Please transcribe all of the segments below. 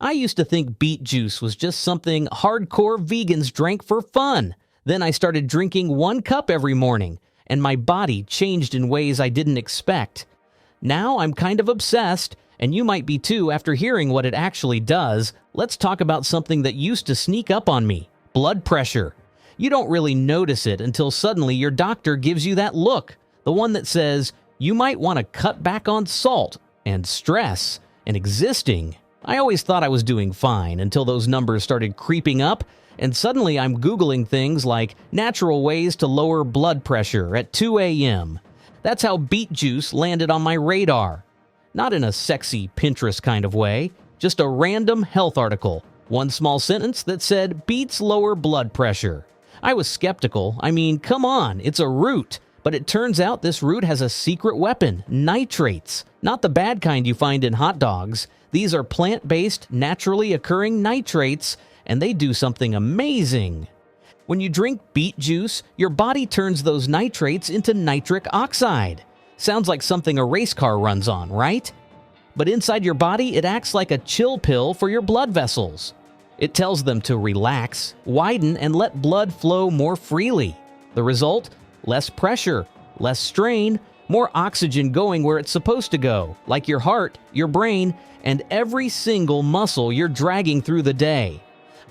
I used to think beet juice was just something hardcore vegans drank for fun. Then I started drinking 1 cup every morning, and my body changed in ways I didn't expect. Now I'm kind of obsessed, and you might be too after hearing what it actually does. Let's talk about something that used to sneak up on me: blood pressure. You don't really notice it until suddenly your doctor gives you that look, the one that says you might want to cut back on salt and stress and existing. I always thought I was doing fine until those numbers started creeping up, and suddenly I'm Googling things like natural ways to lower blood pressure at 2 a.m. That's how beet juice landed on my radar. Not in a sexy Pinterest kind of way, just a random health article. One small sentence that said beets lower blood pressure. I was skeptical. I mean, come on, it's a root. But it turns out this root has a secret weapon: nitrates. Not the bad kind you find in hot dogs. These are plant-based, naturally occurring nitrates, and they do something amazing. When you drink beet juice, your body turns those nitrates into nitric oxide. Sounds like something a race car runs on, right? But inside your body, it acts like a chill pill for your blood vessels. It tells them to relax, widen, and let blood flow more freely. The result? Less pressure, less strain, more oxygen going where it's supposed to go, like your heart, your brain, and every single muscle you're dragging through the day.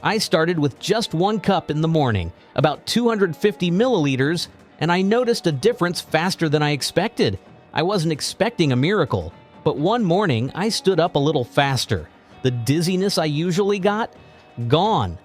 I started with just 1 cup in the morning, about 250 milliliters, and I noticed a difference faster than I expected. I wasn't expecting a miracle, but one morning I stood up a little faster. The dizziness I usually got? Gone.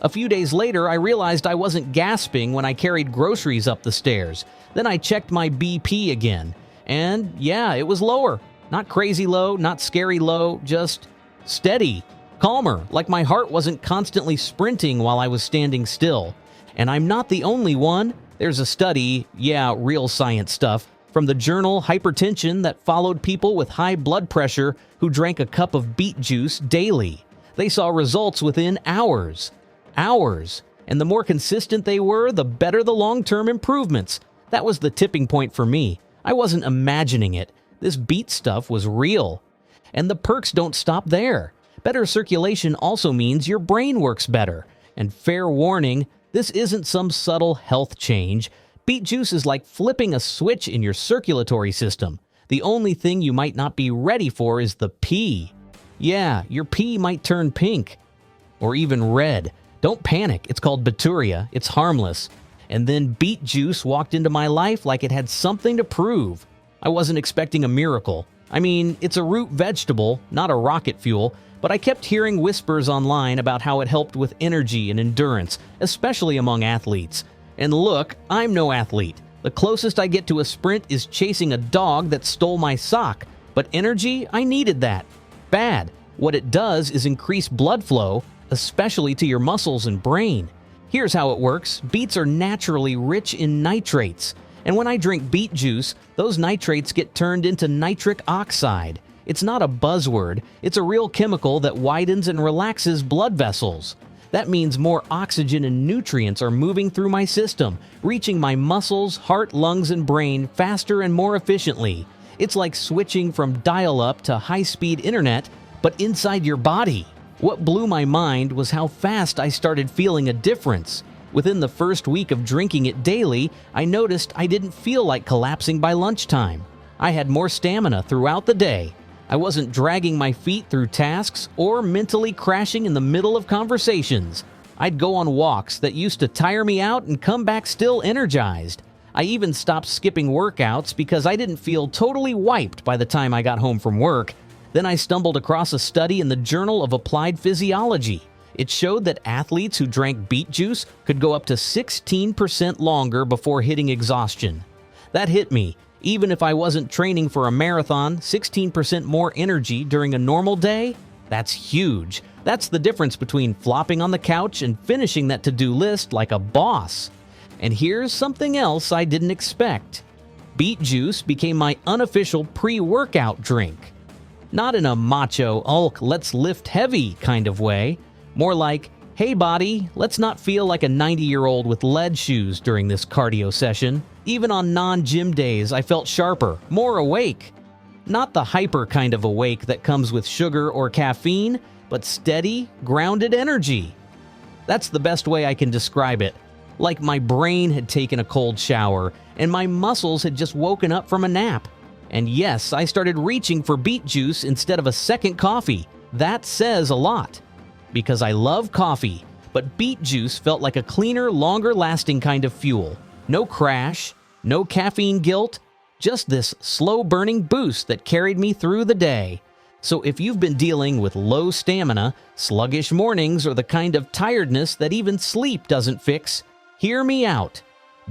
A few days later, I realized I wasn't gasping when I carried groceries up the stairs. Then I checked my BP again, and yeah, it was lower. Not crazy low, not scary low, just steady, calmer, like my heart wasn't constantly sprinting while I was standing still. And I'm not the only one. There's a study, real science stuff, from the journal Hypertension that followed people with high blood pressure who drank a cup of beet juice daily. They saw results within hours. And the more consistent they were, the better the long-term improvements. That was the tipping point for me. I wasn't imagining it. This beet stuff was real. And the perks don't stop there. Better circulation also means your brain works better. And fair warning, this isn't some subtle health change. Beet juice is like flipping a switch in your circulatory system. The only thing you might not be ready for is the pee. Yeah, your pee might turn pink. Or even red. Don't panic, it's called bacteria, it's harmless. And then beet juice walked into my life like it had something to prove. I wasn't expecting a miracle. I mean, it's a root vegetable, not a rocket fuel, but I kept hearing whispers online about how it helped with energy and endurance, especially among athletes. And look, I'm no athlete. The closest I get to a sprint is chasing a dog that stole my sock. But energy, I needed that. Bad. What it does is increase blood flow, especially to your muscles and brain. Here's how it works. Beets are naturally rich in nitrates. And when I drink beet juice, those nitrates get turned into nitric oxide. It's not a buzzword. It's a real chemical that widens and relaxes blood vessels. That means more oxygen and nutrients are moving through my system, reaching my muscles, heart, lungs, and brain faster and more efficiently. It's like switching from dial-up to high-speed internet, but inside your body. What blew my mind was how fast I started feeling a difference. Within the first week of drinking it daily, I noticed I didn't feel like collapsing by lunchtime. I had more stamina throughout the day. I wasn't dragging my feet through tasks or mentally crashing in the middle of conversations. I'd go on walks that used to tire me out and come back still energized. I even stopped skipping workouts because I didn't feel totally wiped by the time I got home from work. Then I stumbled across a study in the Journal of Applied Physiology. It showed that athletes who drank beet juice could go up to 16% longer before hitting exhaustion. That hit me. Even if I wasn't training for a marathon, 16% more energy during a normal day? That's huge. That's the difference between flopping on the couch and finishing that to-do list like a boss. And here's something else I didn't expect. Beet juice became my unofficial pre-workout drink. Not in a macho, let's lift heavy kind of way. More like, hey body, let's not feel like a 90-year-old with lead shoes during this cardio session. Even on non-gym days, I felt sharper, more awake. Not the hyper kind of awake that comes with sugar or caffeine, but steady, grounded energy. That's the best way I can describe it. Like my brain had taken a cold shower and my muscles had just woken up from a nap. And yes, I started reaching for beet juice instead of a second coffee. That says a lot. Because I love coffee, but beet juice felt like a cleaner, longer-lasting kind of fuel. No crash, no caffeine guilt, just this slow-burning boost that carried me through the day. So if you've been dealing with low stamina, sluggish mornings, or the kind of tiredness that even sleep doesn't fix, hear me out.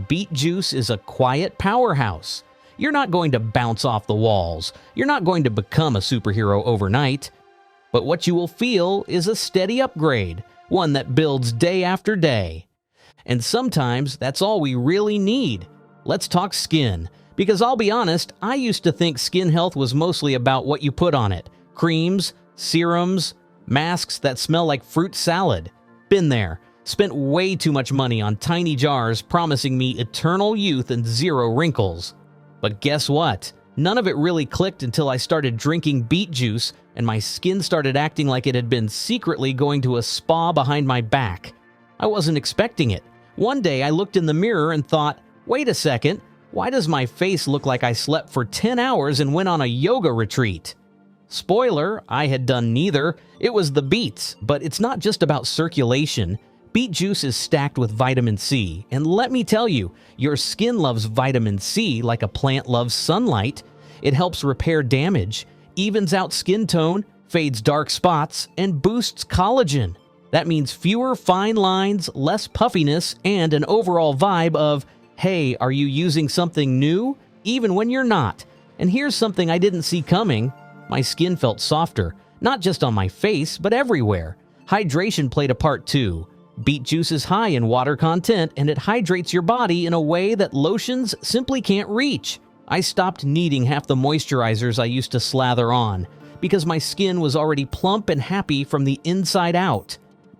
Beet juice is a quiet powerhouse. You're not going to bounce off the walls. You're not going to become a superhero overnight. But what you will feel is a steady upgrade, one that builds day after day. And sometimes that's all we really need. Let's talk skin. Because I'll be honest, I used to think skin health was mostly about what you put on it. Creams, serums, masks that smell like fruit salad. Been there. Spent way too much money on tiny jars promising me eternal youth and zero wrinkles. But guess what? None of it really clicked until I started drinking beet juice and my skin started acting like it had been secretly going to a spa behind my back. I wasn't expecting it. One day I looked in the mirror and thought, wait a second, why does my face look like I slept for 10 hours and went on a yoga retreat? Spoiler, I had done neither. It was the beets, but it's not just about circulation. Beet juice is stacked with vitamin C, and let me tell you, your skin loves vitamin C like a plant loves sunlight. It helps repair damage, evens out skin tone, fades dark spots, and boosts collagen. That means fewer fine lines, less puffiness, and an overall vibe of, hey, are you using something new? Even when you're not. And here's something I didn't see coming. My skin felt softer, not just on my face, but everywhere. Hydration played a part too. Beet juice is high in water content and it hydrates your body in a way that lotions simply can't reach. I stopped needing half the moisturizers I used to slather on because my skin was already plump and happy from the inside out.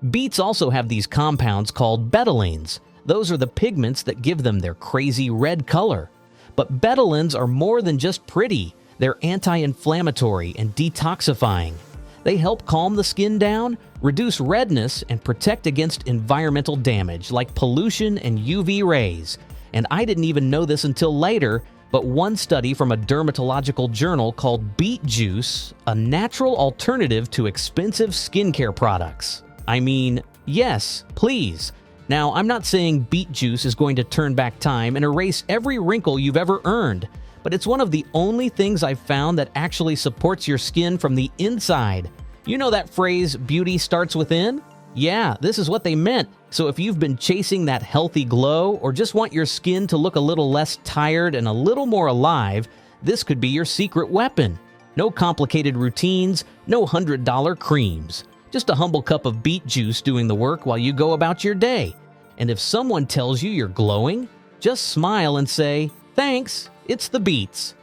Beets also have these compounds called betalains. Those are the pigments that give them their crazy red color. But betalains are more than just pretty. They're anti-inflammatory and detoxifying. They help calm the skin down, reduce redness, and protect against environmental damage like pollution and UV rays. And I didn't even know this until later, but one study from a dermatological journal called Beet Juice, a natural alternative to expensive skincare products. I mean, yes, please. Now, I'm not saying beet juice is going to turn back time and erase every wrinkle you've ever earned, but it's one of the only things I've found that actually supports your skin from the inside. You know that phrase, beauty starts within? Yeah, this is what they meant. So if you've been chasing that healthy glow or just want your skin to look a little less tired and a little more alive, this could be your secret weapon. No complicated routines, no $100 creams. Just a humble cup of beet juice doing the work while you go about your day. And if someone tells you you're glowing, just smile and say, thanks, it's the beets.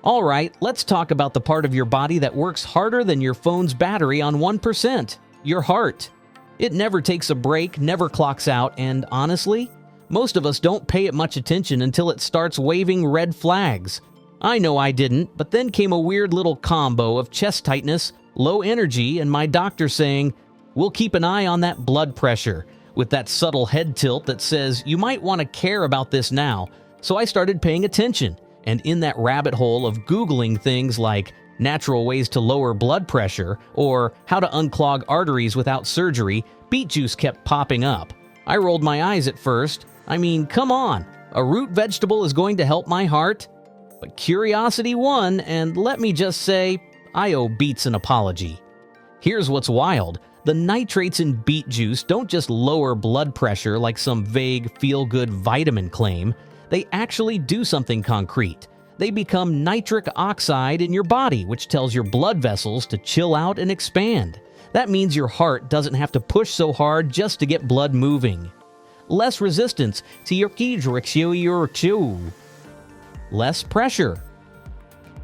All right, let's talk about the part of your body that works harder than your phone's battery on 1%, your heart. It never takes a break, never clocks out, and honestly, most of us don't pay it much attention until it starts waving red flags. I know I didn't, but then came a weird little combo of chest tightness, low energy, and my doctor saying, we'll keep an eye on that blood pressure, with that subtle head tilt that says you might want to care about this now. So I started paying attention, and in that rabbit hole of Googling things like natural ways to lower blood pressure or how to unclog arteries without surgery, beet juice kept popping up. I rolled my eyes at first. I mean, come on, a root vegetable is going to help my heart? But curiosity won, and let me just say, I owe beets an apology. Here's what's wild. The nitrates in beet juice don't just lower blood pressure like some vague feel-good vitamin claim. They actually do something concrete. They become nitric oxide in your body, which tells your blood vessels to chill out and expand. That means your heart doesn't have to push so hard just to get blood moving. Less resistance to your less pressure.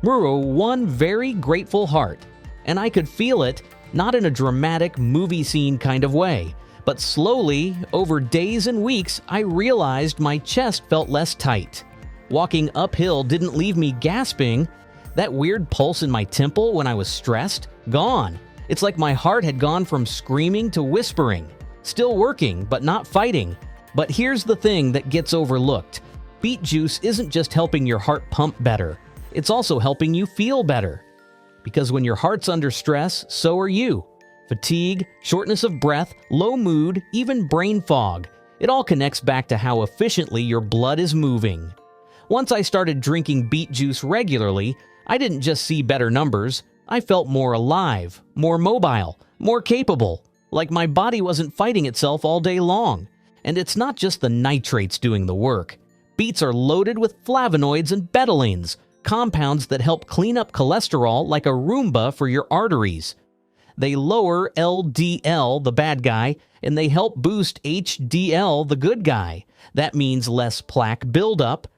One very grateful heart. And I could feel it, not in a dramatic movie scene kind of way, but slowly, over days and weeks, I realized my chest felt less tight. Walking uphill didn't leave me gasping. That weird pulse in my temple when I was stressed, gone. It's like my heart had gone from screaming to whispering. Still working, but not fighting. But here's the thing that gets overlooked. Beet juice isn't just helping your heart pump better. It's also helping you feel better. Because when your heart's under stress, so are you. Fatigue, shortness of breath, low mood, even brain fog. It all connects back to how efficiently your blood is moving. Once I started drinking beet juice regularly, I didn't just see better numbers. I felt more alive, more mobile, more capable, like my body wasn't fighting itself all day long. And it's not just the nitrates doing the work. Beets are loaded with flavonoids and betalains, compounds that help clean up cholesterol like a Roomba for your arteries. They lower LDL, the bad guy, and they help boost HDL, the good guy. That means less plaque buildup,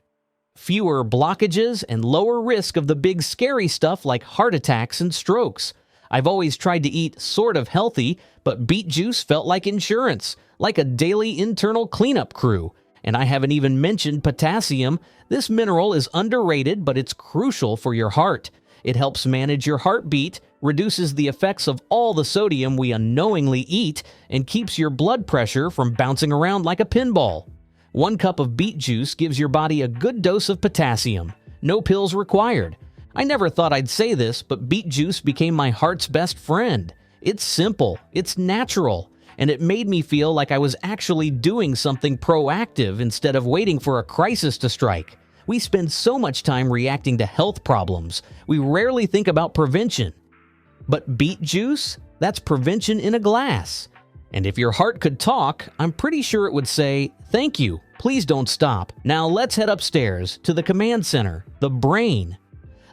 fewer blockages, and lower risk of the big scary stuff like heart attacks and strokes. I've always tried to eat sort of healthy, but beet juice felt like insurance, like a daily internal cleanup crew. And I haven't even mentioned potassium. This mineral is underrated, but it's crucial for your heart. It helps manage your heartbeat, reduces the effects of all the sodium we unknowingly eat, and keeps your blood pressure from bouncing around like a pinball. 1 cup of beet juice gives your body a good dose of potassium. No pills required. I never thought I'd say this, but beet juice became my heart's best friend. It's simple, it's natural, and it made me feel like I was actually doing something proactive instead of waiting for a crisis to strike. We spend so much time reacting to health problems, we rarely think about prevention. But beet juice? That's prevention in a glass. And if your heart could talk, I'm pretty sure it would say, "Thank you, please don't stop." Now let's head upstairs to the command center, the brain.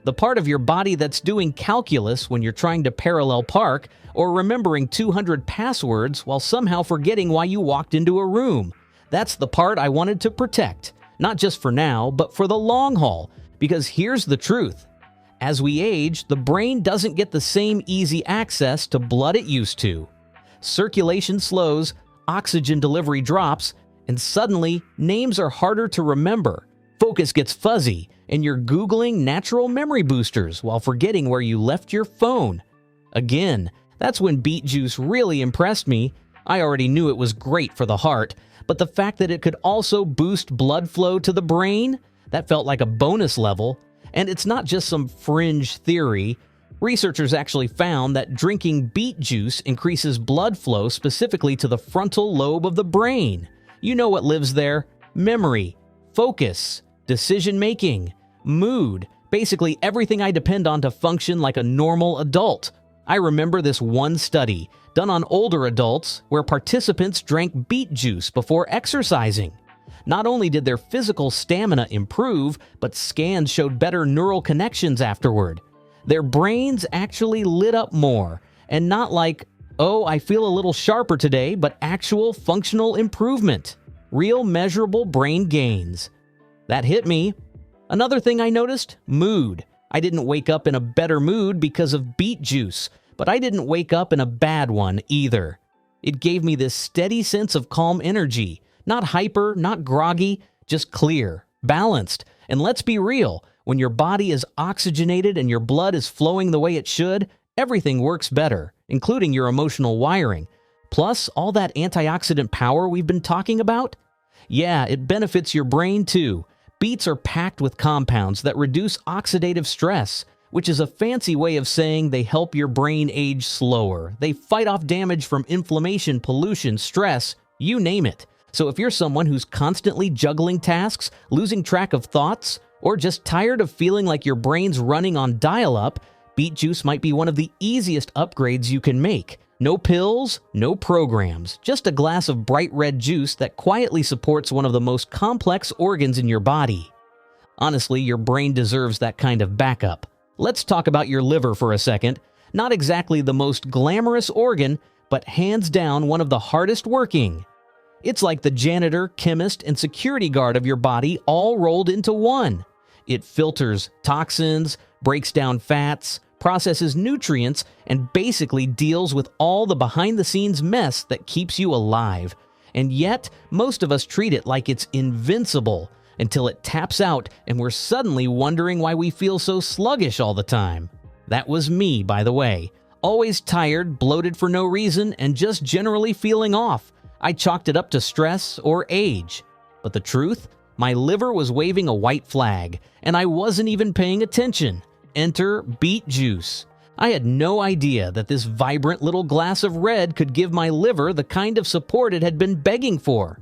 The part of your body that's doing calculus when you're trying to parallel park or remembering 200 passwords while somehow forgetting why you walked into a room. That's the part I wanted to protect, not just for now, but for the long haul. Because here's the truth. As we age, the brain doesn't get the same easy access to blood it used to. Circulation slows, oxygen delivery drops, and suddenly, names are harder to remember. Focus gets fuzzy, and you're Googling natural memory boosters while forgetting where you left your phone. Again, that's when beet juice really impressed me. I already knew it was great for the heart, but the fact that it could also boost blood flow to the brain, that felt like a bonus level. And it's not just some fringe theory. Researchers actually found that drinking beet juice increases blood flow specifically to the frontal lobe of the brain. You know what lives there? Memory, focus, decision-making, mood, basically everything I depend on to function like a normal adult. I remember this one study done on older adults where participants drank beet juice before exercising. Not only did their physical stamina improve, but scans showed better neural connections afterward. Their brains actually lit up more, and not like, "Oh, I feel a little sharper today," but actual functional improvement. Real measurable brain gains. That hit me. Another thing I noticed, mood. I didn't wake up in a better mood because of beet juice, but I didn't wake up in a bad one either. It gave me this steady sense of calm energy. Not hyper, not groggy, just clear, balanced. And let's be real, when your body is oxygenated and your blood is flowing the way it should, everything works better, including your emotional wiring. Plus, all that antioxidant power we've been talking about? Yeah, it benefits your brain too. Beets are packed with compounds that reduce oxidative stress, which is a fancy way of saying they help your brain age slower. They fight off damage from inflammation, pollution, stress, you name it. So if you're someone who's constantly juggling tasks, losing track of thoughts, or just tired of feeling like your brain's running on dial-up, beet juice might be one of the easiest upgrades you can make. No pills, no programs, just a glass of bright red juice that quietly supports one of the most complex organs in your body. Honestly, your brain deserves that kind of backup. Let's talk about your liver for a second. Not exactly the most glamorous organ, but hands down one of the hardest working. It's like the janitor, chemist, and security guard of your body all rolled into one. It filters toxins, breaks down fats, processes nutrients, and basically deals with all the behind-the-scenes mess that keeps you alive. And yet, most of us treat it like it's invincible until it taps out and we're suddenly wondering why we feel so sluggish all the time. That was me, by the way. Always tired, bloated for no reason, and just generally feeling off. I chalked it up to stress or age. But the truth? My liver was waving a white flag, and I wasn't even paying attention. Enter beet juice. I had no idea that this vibrant little glass of red could give my liver the kind of support it had been begging for.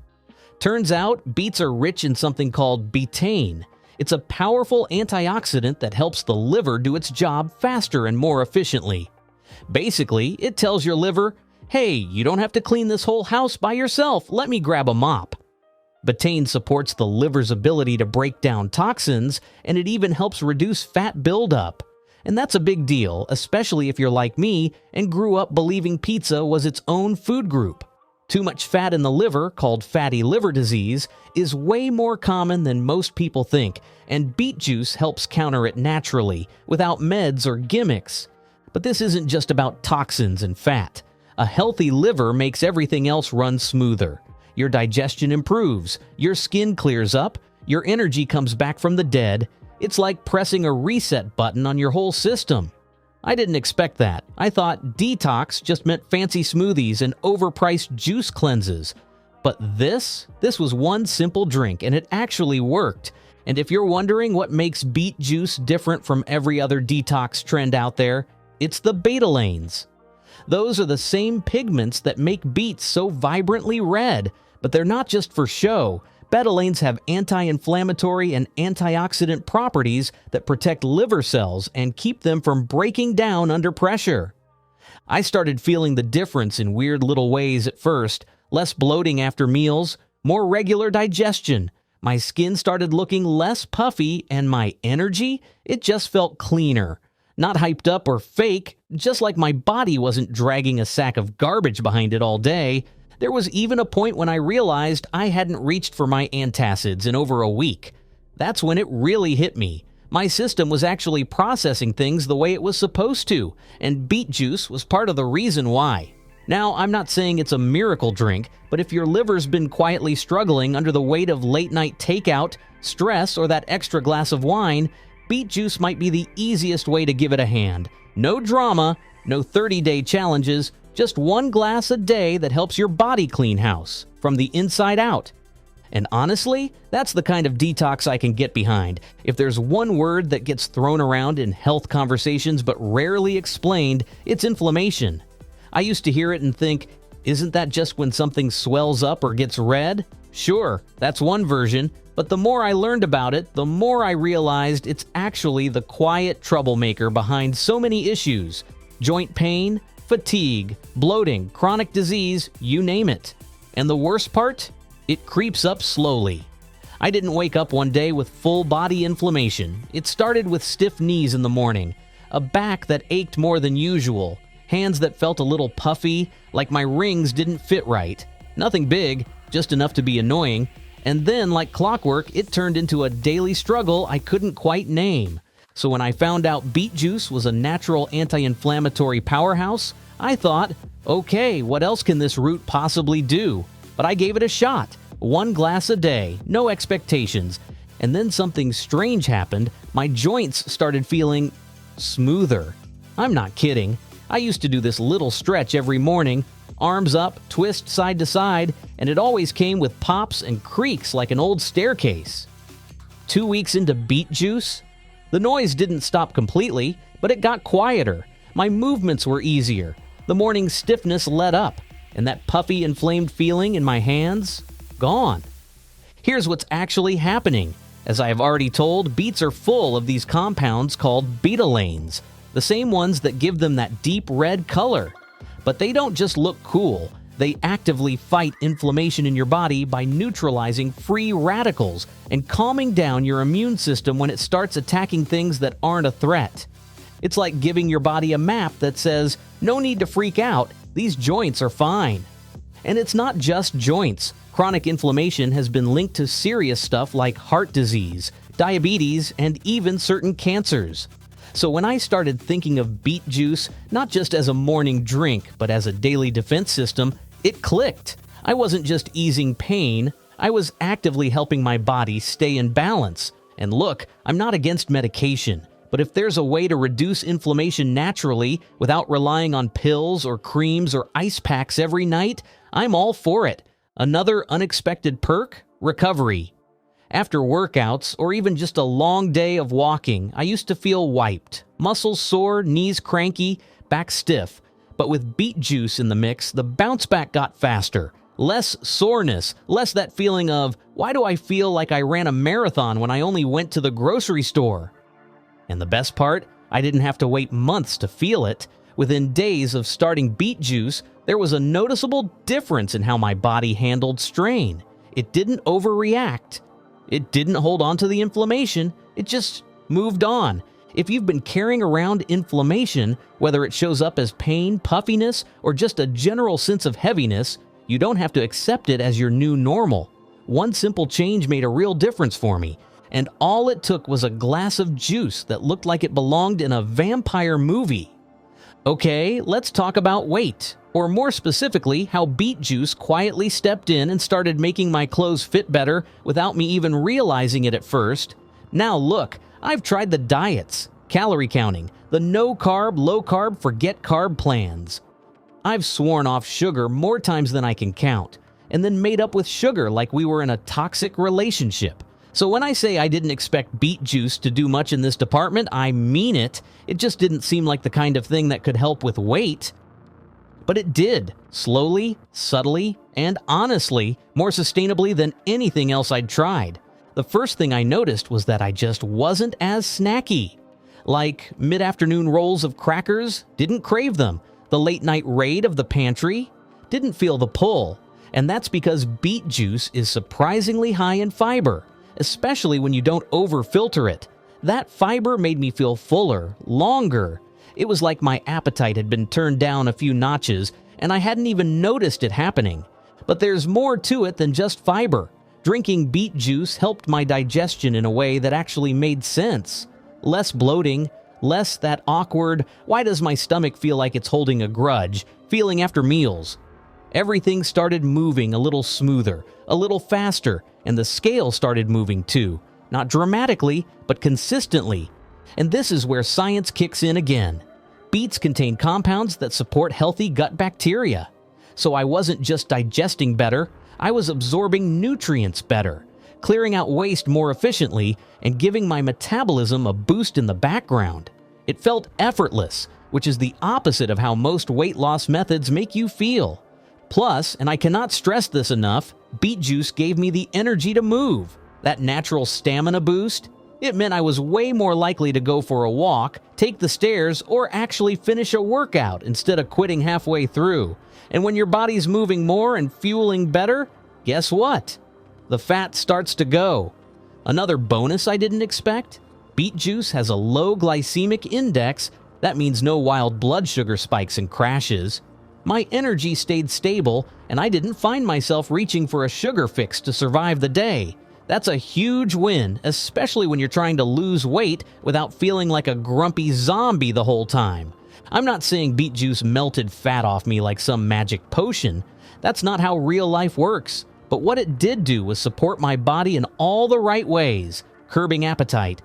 Turns out, beets are rich in something called betaine. It's a powerful antioxidant that helps the liver do its job faster and more efficiently. Basically, it tells your liver, hey, you don't have to clean this whole house by yourself, let me grab a mop. Betaine supports the liver's ability to break down toxins, and it even helps reduce fat buildup. And that's a big deal, especially if you're like me and grew up believing pizza was its own food group. Too much fat in the liver, called fatty liver disease, is way more common than most people think, and beet juice helps counter it naturally, without meds or gimmicks. But this isn't just about toxins and fat. A healthy liver makes everything else run smoother. Your digestion improves, your skin clears up, your energy comes back from the dead. It's like pressing a reset button on your whole system. I didn't expect that. I thought detox just meant fancy smoothies and overpriced juice cleanses. But this was one simple drink, and it actually worked. And if you're wondering what makes beet juice different from every other detox trend out there, it's the betalains. Those are the same pigments that make beets so vibrantly red, but they're not just for show. Betalains have anti-inflammatory and antioxidant properties that protect liver cells and keep them from breaking down under pressure. I started feeling the difference in weird little ways at first. Less bloating after meals, more regular digestion. My skin started looking less puffy, and my energy, it just felt cleaner. Not hyped up or fake, just like my body wasn't dragging a sack of garbage behind it all day. There was even a point when I realized I hadn't reached for my antacids in over a week. That's when it really hit me. My system was actually processing things the way it was supposed to, and beet juice was part of the reason why. Now, I'm not saying it's a miracle drink, but if your liver's been quietly struggling under the weight of late-night takeout, stress, or that extra glass of wine, beet juice might be the easiest way to give it a hand. No drama, no 30-day challenges, just one glass a day that helps your body clean house, from the inside out. And honestly, that's the kind of detox I can get behind. If there's one word that gets thrown around in health conversations but rarely explained, it's inflammation. I used to hear it and think, isn't that just when something swells up or gets red? Sure, that's one version, but the more I learned about it, the more I realized it's actually the quiet troublemaker behind so many issues. Joint pain, fatigue, bloating, chronic disease, you name it. And the worst part? It creeps up slowly. I didn't wake up one day with full body inflammation. It started with stiff knees in the morning, a back that ached more than usual, hands that felt a little puffy, like my rings didn't fit right. Nothing big, just enough to be annoying. And then, like clockwork, it turned into a daily struggle I couldn't quite name. So when I found out beet juice was a natural anti-inflammatory powerhouse, I thought, okay, what else can this root possibly do? But I gave it a shot. One glass a day, no expectations. And then something strange happened. My joints started feeling smoother. I'm not kidding. I used to do this little stretch every morning, arms up, twist side to side, and it always came with pops and creaks like an old staircase. 2 weeks into beet juice, the noise didn't stop completely, but it got quieter. My movements were easier. The morning stiffness let up, and that puffy, inflamed feeling in my hands, gone. Here's what's actually happening. As I have already told, beets are full of these compounds called betalains, the same ones that give them that deep red color. But they don't just look cool. They actively fight inflammation in your body by neutralizing free radicals and calming down your immune system when it starts attacking things that aren't a threat. It's like giving your body a map that says, no need to freak out, these joints are fine. And it's not just joints. Chronic inflammation has been linked to serious stuff like heart disease, diabetes, and even certain cancers. So when I started thinking of beet juice, not just as a morning drink, but as a daily defense system, it clicked. I wasn't just easing pain, I was actively helping my body stay in balance. And look, I'm not against medication, But if there's a way to reduce inflammation naturally without relying on pills or creams or ice packs every night, I'm all for it. Another unexpected perk? Recovery. After workouts, or even just a long day of walking, I used to feel wiped. Muscles sore, knees cranky, back stiff. But with beet juice in the mix, the bounce back got faster. Less soreness, less that feeling of, why do I feel like I ran a marathon when I only went to the grocery store? And the best part, I didn't have to wait months to feel it. Within days of starting beet juice, there was a noticeable difference in how my body handled strain. It didn't overreact. It didn't hold on to the inflammation. It just moved on. If you've been carrying around inflammation, whether it shows up as pain, puffiness, or just a general sense of heaviness, you don't have to accept it as your new normal. One simple change made a real difference for me, and all it took was a glass of juice that looked like it belonged in a vampire movie. Okay, let's talk about weight, or more specifically, how beet juice quietly stepped in and started making my clothes fit better without me even realizing it at first. Now look, I've tried the diets, calorie counting, the no-carb, low-carb, forget-carb plans. I've sworn off sugar more times than I can count, and then made up with sugar like we were in a toxic relationship. So when I say I didn't expect beet juice to do much in this department, I mean it. It just didn't seem like the kind of thing that could help with weight. But it did, slowly, subtly, and honestly, more sustainably than anything else I'd tried. The first thing I noticed was that I just wasn't as snacky. Like mid-afternoon rolls of crackers, didn't crave them. The late-night raid of the pantry, didn't feel the pull. And that's because beet juice is surprisingly high in fiber, especially when you don't over-filter it. That fiber made me feel fuller, longer. It was like my appetite had been turned down a few notches, and I hadn't even noticed it happening. But there's more to it than just fiber. Drinking beet juice helped my digestion in a way that actually made sense. Less bloating, less that awkward, why does my stomach feel like it's holding a grudge, feeling after meals. Everything started moving a little smoother, a little faster, and the scale started moving too. Not dramatically, but consistently. And this is where science kicks in again. Beets contain compounds that support healthy gut bacteria. So I wasn't just digesting better, I was absorbing nutrients better, clearing out waste more efficiently, and giving my metabolism a boost in the background. It felt effortless, which is the opposite of how most weight loss methods make you feel. Plus, and I cannot stress this enough, beet juice gave me the energy to move. That natural stamina boost, it meant I was way more likely to go for a walk, take the stairs, or actually finish a workout instead of quitting halfway through. And when your body's moving more and fueling better, guess what? The fat starts to go. Another bonus I didn't expect? Beet juice has a low glycemic index. That means no wild blood sugar spikes and crashes. My energy stayed stable, and I didn't find myself reaching for a sugar fix to survive the day. That's a huge win, especially when you're trying to lose weight without feeling like a grumpy zombie the whole time. I'm not saying beet juice melted fat off me like some magic potion. That's not how real life works. But what it did do was support my body in all the right ways, curbing appetite,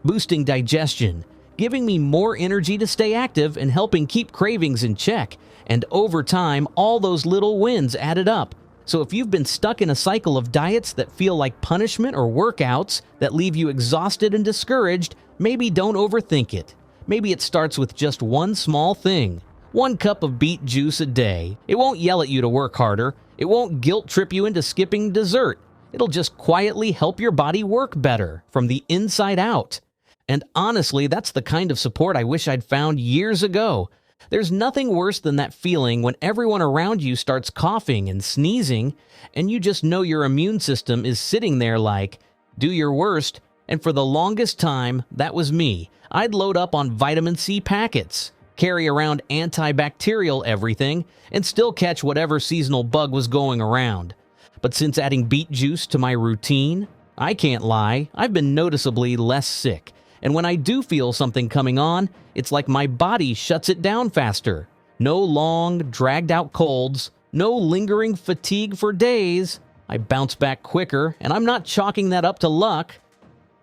boosting digestion, giving me more energy to stay active and helping keep cravings in check. And over time, all those little wins added up. So if you've been stuck in a cycle of diets that feel like punishment or workouts that leave you exhausted and discouraged, maybe don't overthink it. Maybe it starts with just one small thing. 1 cup of beet juice a day. It won't yell at you to work harder. It won't guilt trip you into skipping dessert. It'll just quietly help your body work better from the inside out. And honestly, that's the kind of support I wish I'd found years ago. There's nothing worse than that feeling when everyone around you starts coughing and sneezing, and you just know your immune system is sitting there like, do your worst. And for the longest time, that was me. I'd load up on vitamin C packets, carry around antibacterial everything, and still catch whatever seasonal bug was going around. But since adding beet juice to my routine, I can't lie, I've been noticeably less sick. And when I do feel something coming on, it's like my body shuts it down faster. No long, dragged-out colds, no lingering fatigue for days. I bounce back quicker, and I'm not chalking that up to luck.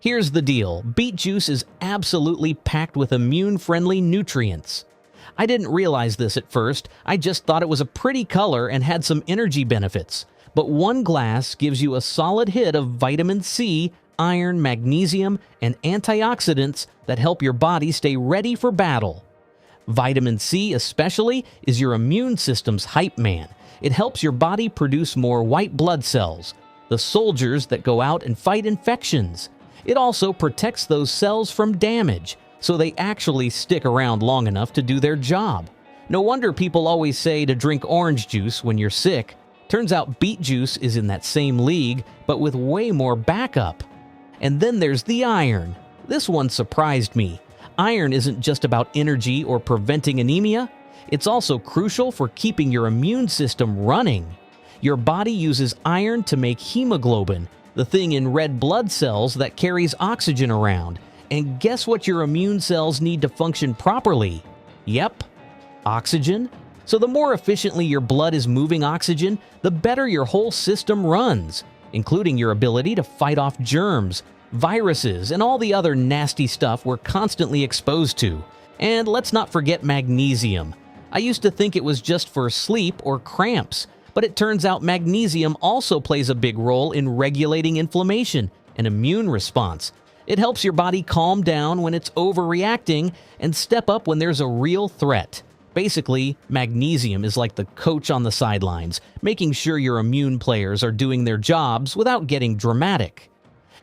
Here's the deal. Beet juice is absolutely packed with immune-friendly nutrients. I didn't realize this at first. I just thought it was a pretty color and had some energy benefits. But one glass gives you a solid hit of vitamin C, iron, magnesium, and antioxidants that help your body stay ready for battle. Vitamin C especially is your immune system's hype man. It helps your body produce more white blood cells, the soldiers that go out and fight infections. It also protects those cells from damage, so they actually stick around long enough to do their job. No wonder people always say to drink orange juice when you're sick. Turns out beet juice is in that same league, but with way more backup. And then there's the iron. This one surprised me. Iron isn't just about energy or preventing anemia. It's also crucial for keeping your immune system running. Your body uses iron to make hemoglobin, the thing in red blood cells that carries oxygen around. And guess what your immune cells need to function properly? Yep, oxygen. So the more efficiently your blood is moving oxygen, the better your whole system runs, including your ability to fight off germs, viruses, and all the other nasty stuff we're constantly exposed to. And let's not forget magnesium. I used to think it was just for sleep or cramps, but it turns out magnesium also plays a big role in regulating inflammation and immune response. It helps your body calm down when it's overreacting and step up when there's a real threat. Basically, magnesium is like the coach on the sidelines, making sure your immune players are doing their jobs without getting dramatic.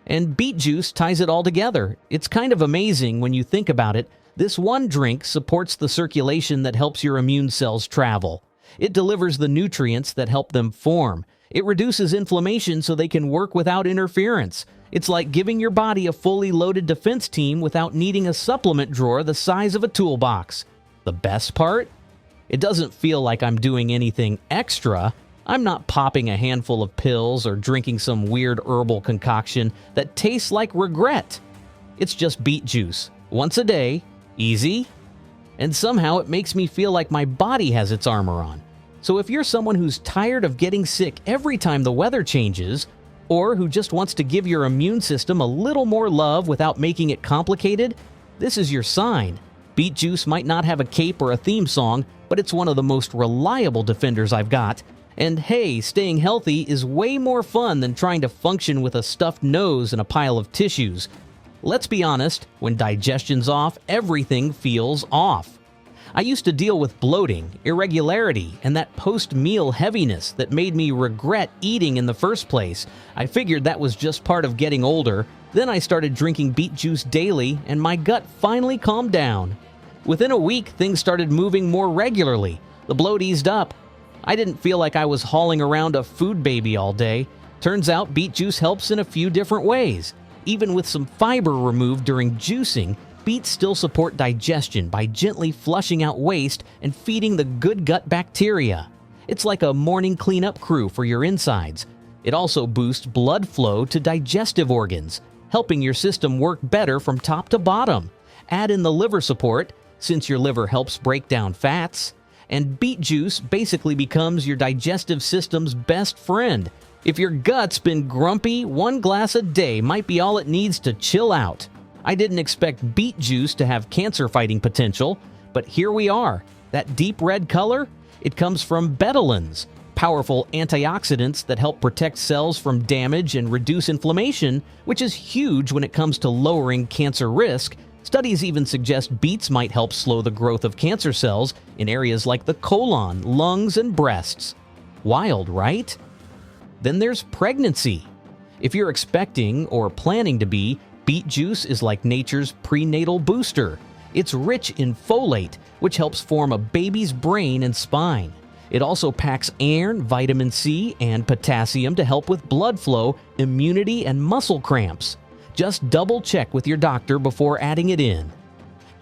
And beet juice ties it all together. It's kind of amazing when you think about it. This one drink supports the circulation that helps your immune cells travel. It delivers the nutrients that help them form. It reduces inflammation so they can work without interference. It's like giving your body a fully loaded defense team without needing a supplement drawer the size of a toolbox. The best part? It doesn't feel like I'm doing anything extra. I'm not popping a handful of pills or drinking some weird herbal concoction that tastes like regret. It's just beet juice, once a day, easy, and somehow it makes me feel like my body has its armor on. So if you're someone who's tired of getting sick every time the weather changes, or who just wants to give your immune system a little more love without making it complicated, this is your sign. Beet juice might not have a cape or a theme song, but it's one of the most reliable defenders I've got. And hey, staying healthy is way more fun than trying to function with a stuffed nose and a pile of tissues. Let's be honest, when digestion's off, everything feels off. I used to deal with bloating, irregularity, and that post-meal heaviness that made me regret eating in the first place. I figured that was just part of getting older. Then I started drinking beet juice daily, and my gut finally calmed down. Within a week, things started moving more regularly. The bloat eased up. I didn't feel like I was hauling around a food baby all day. Turns out beet juice helps in a few different ways. Even with some fiber removed during juicing, beets still support digestion by gently flushing out waste and feeding the good gut bacteria. It's like a morning cleanup crew for your insides. It also boosts blood flow to digestive organs, helping your system work better from top to bottom. Add in the liver support, since your liver helps break down fats, and beet juice basically becomes your digestive system's best friend. If your gut's been grumpy, one glass a day might be all it needs to chill out. I didn't expect beet juice to have cancer-fighting potential, but here we are. That deep red color? It comes from betalains, powerful antioxidants that help protect cells from damage and reduce inflammation, which is huge when it comes to lowering cancer risk. Studies even suggest beets might help slow the growth of cancer cells in areas like the colon, lungs, and breasts. Wild, right? Then there's pregnancy. If you're expecting or planning to be, beet juice is like nature's prenatal booster. It's rich in folate, which helps form a baby's brain and spine. It also packs iron, vitamin C, and potassium to help with blood flow, immunity, and muscle cramps. Just double check with your doctor before adding it in.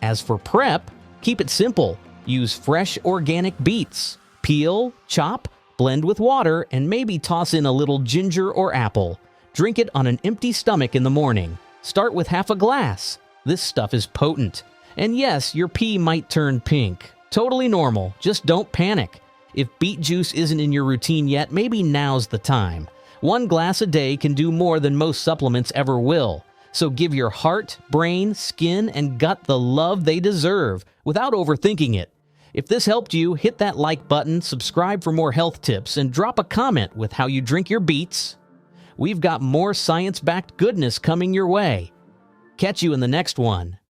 As for prep, keep it simple. Use fresh organic beets. Peel, chop, blend with water, and maybe toss in a little ginger or apple. Drink it on an empty stomach in the morning. Start with half a glass. This stuff is potent. And yes, your pee might turn pink. Totally normal, just don't panic. If beet juice isn't in your routine yet, maybe now's the time. One glass a day can do more than most supplements ever will. So give your heart, brain, skin, and gut the love they deserve without overthinking it. If this helped you, hit that like button, subscribe for more health tips, and drop a comment with how you drink your beets. We've got more science-backed goodness coming your way. Catch you in the next one.